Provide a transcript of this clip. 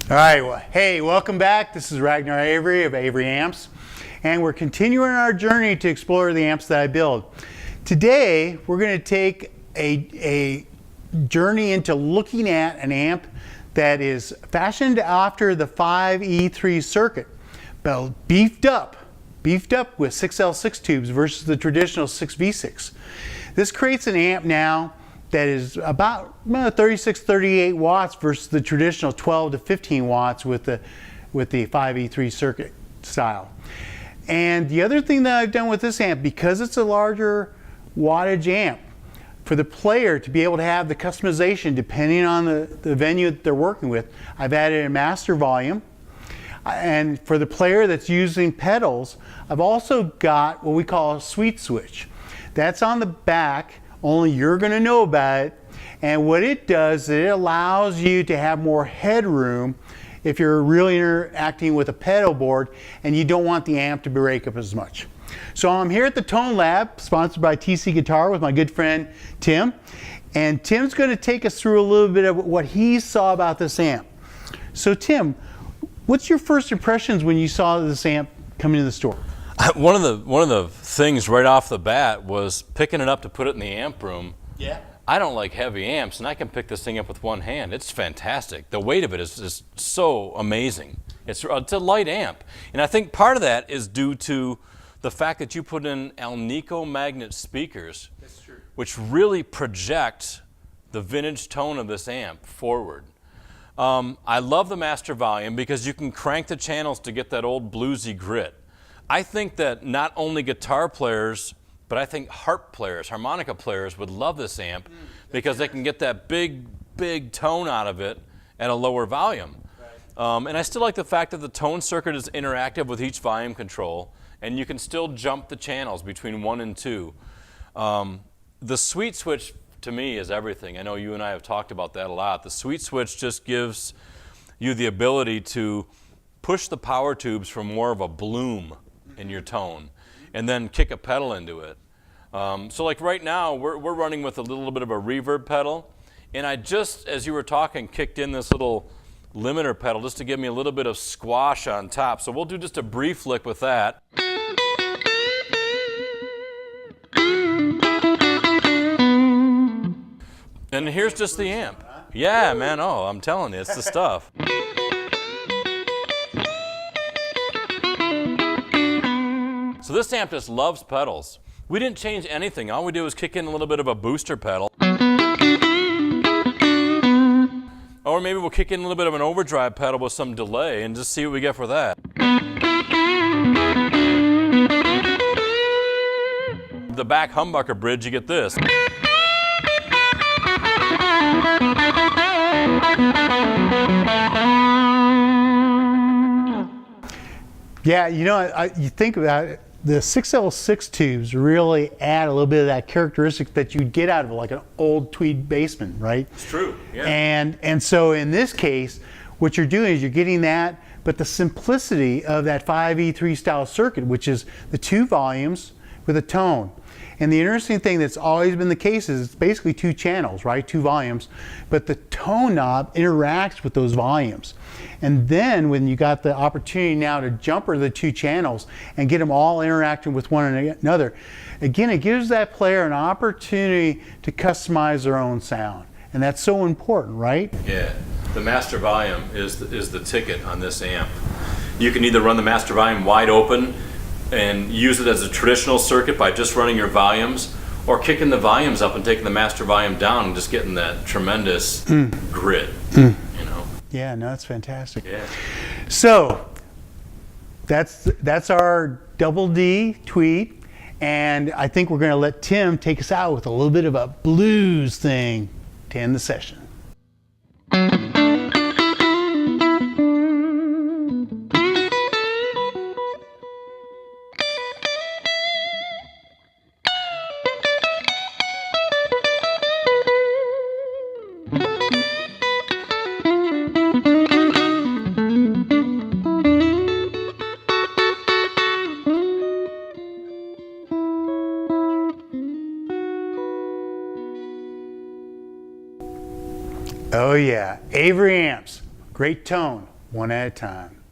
All right, well, hey, welcome back. This is Ragnar Avery of Avery Amps, and we're continuing our journey to explore the amps that I build. Today, we're going to take a journey into looking at an amp that is fashioned after the 5E3 circuit, but beefed up with 6L6 tubes versus the traditional 6V6. This creates an amp now that is about 36, 38 watts versus the traditional 12 to 15 watts with the 5E3 circuit style. And the other thing that I've done with this amp, because it's a larger wattage amp, for the player to be able to have the customization depending on the venue that they're working with, I've added a master volume. And for the player that's using pedals, I've also got what we call a sweet switch. That's on the back. Only you're going to know about it, and what it does is it allows you to have more headroom if you're really interacting with a pedal board and you don't want the amp to break up as much. So I'm here at the Tone Lab, sponsored by TC Guitar, with my good friend Tim, and Tim's going to take us through a little bit of what he saw about this amp. So Tim, what's your first impressions when you saw this amp come into the store? One of the things right off the bat was picking it up to put it in the amp room. Yeah. I don't like heavy amps, and I can pick this thing up with one hand. It's fantastic. The weight of it is just so amazing. It's a light amp, and I think part of that is due to the fact that you put in Alnico magnet speakers. That's true. Which really project the vintage tone of this amp forward. I love the master volume because you can crank the channels to get that old bluesy grit. I think that not only guitar players, but I think harp players, harmonica players would love this amp because they can get that big tone out of it at a lower volume. Right. And I still like the fact that the tone circuit is interactive with each volume control, and you can still jump the channels between 1 and 2. The sweet switch to me is everything. I know you and I have talked about that a lot. The sweet switch just gives you the ability to push the power tubes for more of a bloom in your tone, and then kick a pedal into it. So like right now, we're running with a little bit of a reverb pedal, and I just, as you were talking, kicked in this little limiter pedal just to give me a little bit of squash on top. So we'll do just a brief lick with that. And here's just the amp. Yeah, man, oh, I'm telling you, it's the stuff. So this amp just loves pedals. We didn't change anything. All we did was kick in a little bit of a booster pedal. Or maybe we'll kick in a little bit of an overdrive pedal with some delay and just see what we get for that. The back humbucker bridge, you get this. Yeah, you know, you think about it, the 6L6 tubes really add a little bit of that characteristic that you'd get out of like an old Tweed Bassman, right? It's true, yeah. And so in this case, what you're doing is you're getting that, but the simplicity of that 5E3 style circuit, which is the 2 volumes with a tone. And the interesting thing that's always been the case is it's basically 2 channels, right? 2 volumes, but the tone knob interacts with those volumes. And then when you got the opportunity now to jumper the 2 channels and get them all interacting with one another, again, it gives that player an opportunity to customize their own sound. And that's so important, right? Yeah, the master volume is the ticket on this amp. You can either run the master volume wide open and use it as a traditional circuit by just running your volumes, or kicking the volumes up and taking the master volume down and just getting that tremendous grit, you know? Yeah, no, that's fantastic. Yeah. So that's our Double D Tweed, and I think we're going to let Tim take us out with a little bit of a blues thing to end the session. Oh yeah, Avery amps, great tone, one at a time.